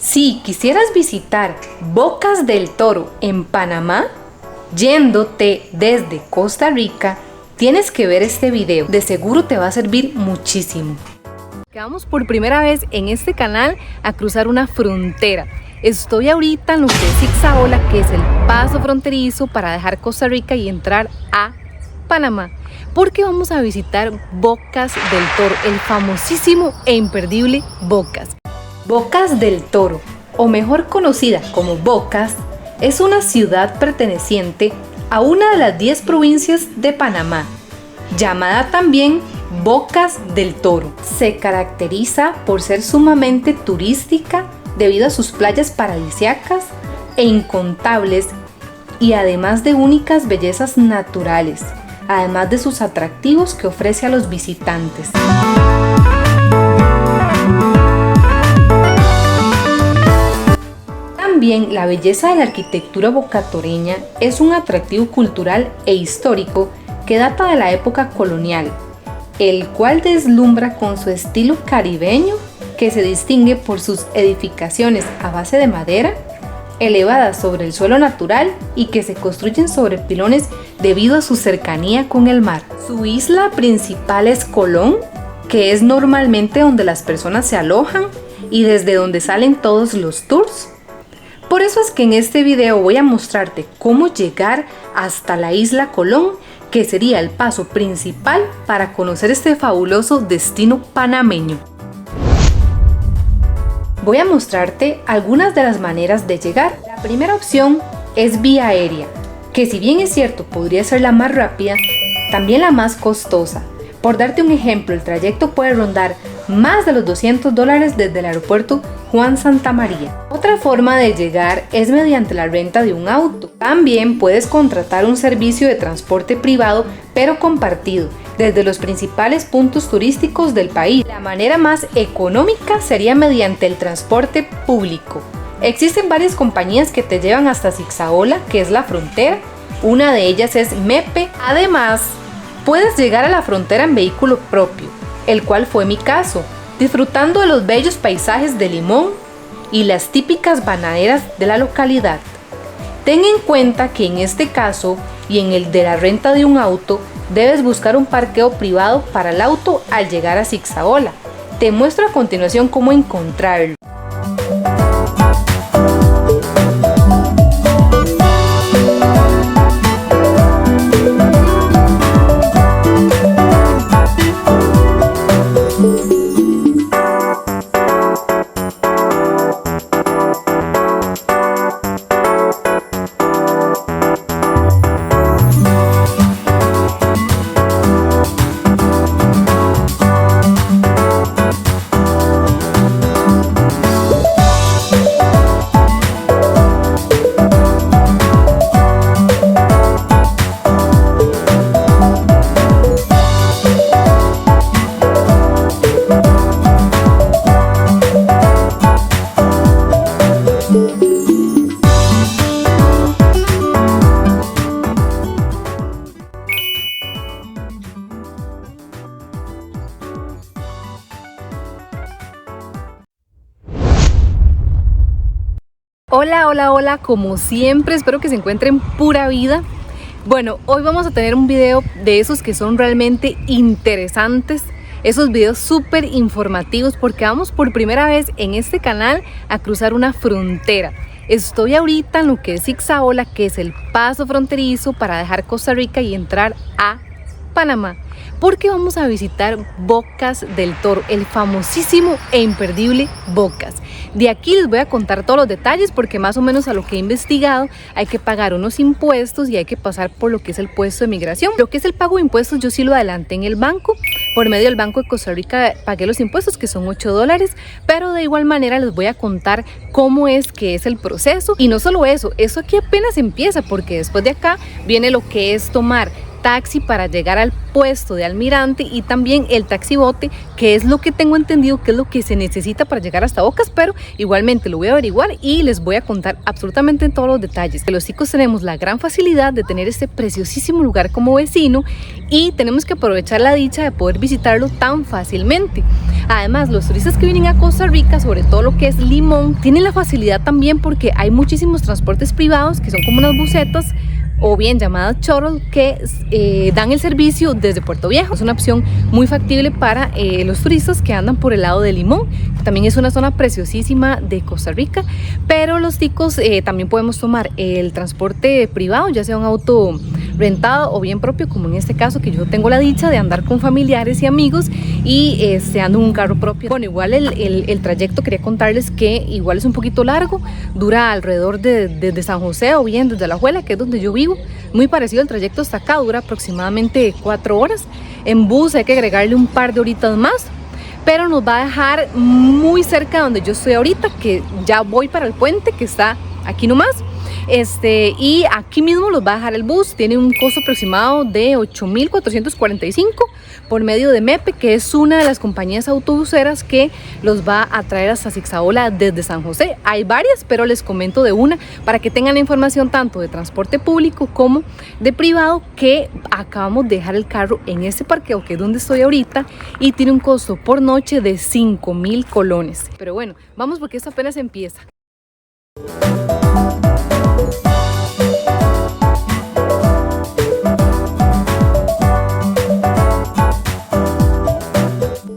Si quisieras visitar Bocas del Toro en Panamá, yéndote desde Costa Rica, tienes que ver este video, de seguro te va a servir muchísimo. Vamos por primera vez en este canal a cruzar una frontera. Estoy ahorita en lo que es Ixaola, que es el paso fronterizo para dejar Costa Rica y entrar a Panamá, porque vamos a visitar Bocas del Toro, el famosísimo e imperdible Bocas. Bocas del Toro, o mejor conocida como Bocas, es una ciudad perteneciente a una de las 10 provincias de Panamá, llamada también Bocas del Toro. Se caracteriza por ser sumamente turística debido a sus playas paradisíacas e incontables, y además de únicas bellezas naturales, además de sus atractivos que ofrece a los visitantes. También la belleza de la arquitectura bocatoreña es un atractivo cultural e histórico que data de la época colonial, el cual deslumbra con su estilo caribeño, que se distingue por sus edificaciones a base de madera, elevadas sobre el suelo natural y que se construyen sobre pilones debido a su cercanía con el mar. Su isla principal es Colón, que es normalmente donde las personas se alojan y desde donde salen todos los tours. Por eso es que en este video voy a mostrarte cómo llegar hasta la isla Colón, que sería el paso principal para conocer este fabuloso destino panameño. Voy a mostrarte algunas de las maneras de llegar. La primera opción es vía aérea, que si bien es cierto podría ser la más rápida, también la más costosa. Por darte un ejemplo, el trayecto puede rondar más de los $200 desde el aeropuerto Juan Santamaría. Otra forma de llegar es mediante la renta de un auto. También puedes contratar un servicio de transporte privado pero compartido desde los principales puntos turísticos del país. La manera más económica sería mediante el transporte público. Existen varias compañías que te llevan hasta Ixaola, que es la frontera. Una de ellas es MEPE. Además, puedes llegar a la frontera en vehículo propio, el cual fue mi caso, disfrutando de los bellos paisajes de Limón y las típicas bananeras de la localidad. Ten en cuenta que en este caso y en el de la renta de un auto, debes buscar un parqueo privado para el auto al llegar a Ixaola. Te muestro a continuación cómo encontrarlo. Hola, como siempre, espero que se encuentren pura vida. Bueno, hoy vamos a tener un video de esos que son realmente interesantes, esos videos súper informativos, porque vamos por primera vez en este canal a cruzar una frontera. Estoy ahorita en lo que es Ixaola, que es el paso fronterizo para dejar Costa Rica y entrar a Panamá, porque vamos a visitar Bocas del Toro, el famosísimo e imperdible Bocas. De aquí les voy a contar todos los detalles, porque más o menos a lo que he investigado hay que pagar unos impuestos y hay que pasar por lo que es el puesto de migración. Lo que es el pago de impuestos yo sí lo adelanté en el banco, por medio del Banco de Costa Rica pagué los impuestos, que son $8, pero de igual manera les voy a contar cómo es que es el proceso. Y no solo eso aquí apenas empieza, porque después de acá viene lo que es tomar taxi para llegar al puesto de Almirante y también el taxibote, que es lo que tengo entendido que es lo que se necesita para llegar hasta Bocas, pero igualmente lo voy a averiguar y les voy a contar absolutamente todos los detalles. Los chicos tenemos la gran facilidad de tener este preciosísimo lugar como vecino y tenemos que aprovechar la dicha de poder visitarlo tan fácilmente. Además, los turistas que vienen a Costa Rica, sobre todo lo que es Limón, tienen la facilidad también porque hay muchísimos transportes privados que son como unas busetas o bien llamadas shuttle que dan el servicio desde Puerto Viejo. Es una opción muy factible para los turistas que andan por el lado de Limón, que también es una zona preciosísima de Costa Rica, pero los ticos también podemos tomar el transporte privado, ya sea un auto rentado o bien propio, como en este caso que yo tengo la dicha de andar con familiares y amigos y ando en un carro propio. Bueno, igual el trayecto quería contarles que igual es un poquito largo, dura alrededor de San José o bien desde Alajuela, que es donde yo vivo, muy parecido al trayecto hasta acá, dura aproximadamente 4 horas. En bus hay que agregarle un par de horitas más, pero nos va a dejar muy cerca de donde yo estoy ahorita, que ya voy para el puente que está aquí nomás. Y aquí mismo los va a dejar el bus. Tiene un costo aproximado de 8,445 por medio de MEPE, que es una de las compañías autobuseras que los va a traer hasta Zixaola desde San José. Hay varias, pero les comento de una para que tengan la información tanto de transporte público como de privado, que acabamos de dejar el carro en este parqueo que es donde estoy ahorita y tiene un costo por noche de 5,000 colones. Pero bueno, vamos porque esto apenas empieza.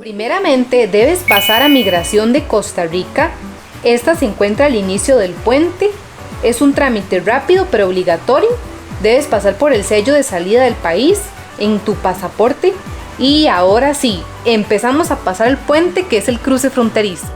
Primeramente debes pasar a Migración de Costa Rica. Esta se encuentra al inicio del puente. Es un trámite rápido pero obligatorio. Debes pasar por el sello de salida del país en tu pasaporte. Y ahora sí, empezamos a pasar el puente, que es el cruce fronterizo.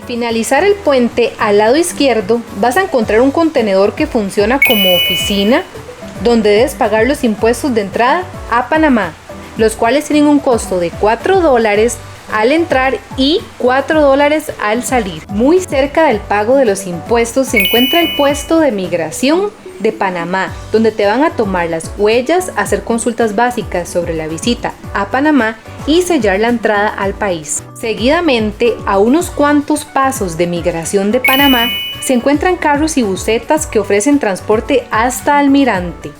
Finalizar el puente, al lado izquierdo vas a encontrar un contenedor que funciona como oficina, donde debes pagar los impuestos de entrada a Panamá, los cuales tienen un costo de $4 al entrar y $4 al salir. Muy cerca del pago de los impuestos se encuentra el puesto de migración de Panamá, donde te van a tomar las huellas, hacer consultas básicas sobre la visita a Panamá y sellar la entrada al país. Seguidamente, a unos cuantos pasos de Migración de Panamá, se encuentran carros y busetas que ofrecen transporte hasta Almirante.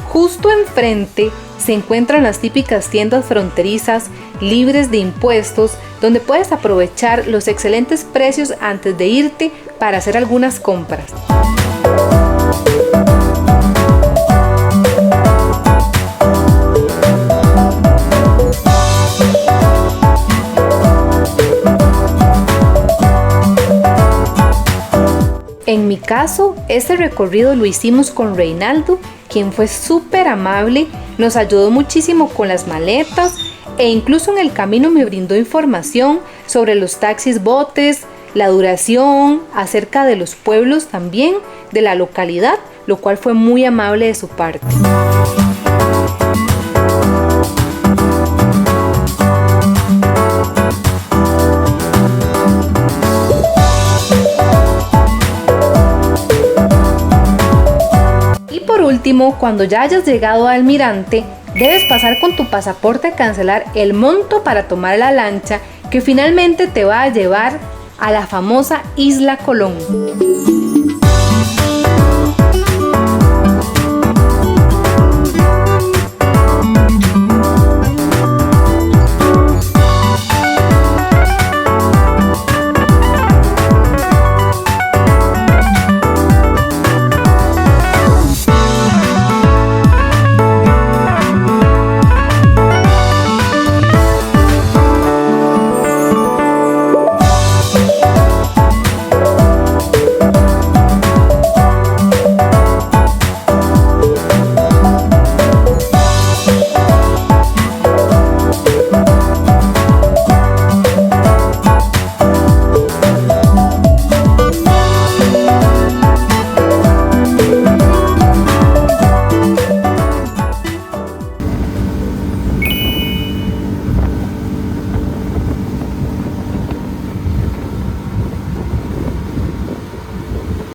Justo enfrente se encuentran las típicas tiendas fronterizas libres de impuestos, donde puedes aprovechar los excelentes precios antes de irte para hacer algunas compras. En mi caso, este recorrido lo hicimos con Reinaldo, quien fue súper amable, nos ayudó muchísimo con las maletas e incluso en el camino me brindó información sobre los taxis botes, la duración, acerca de los pueblos también, de la localidad, lo cual fue muy amable de su parte. Por último, cuando ya hayas llegado a Almirante, debes pasar con tu pasaporte a cancelar el monto para tomar la lancha que finalmente te va a llevar a la famosa Isla Colón.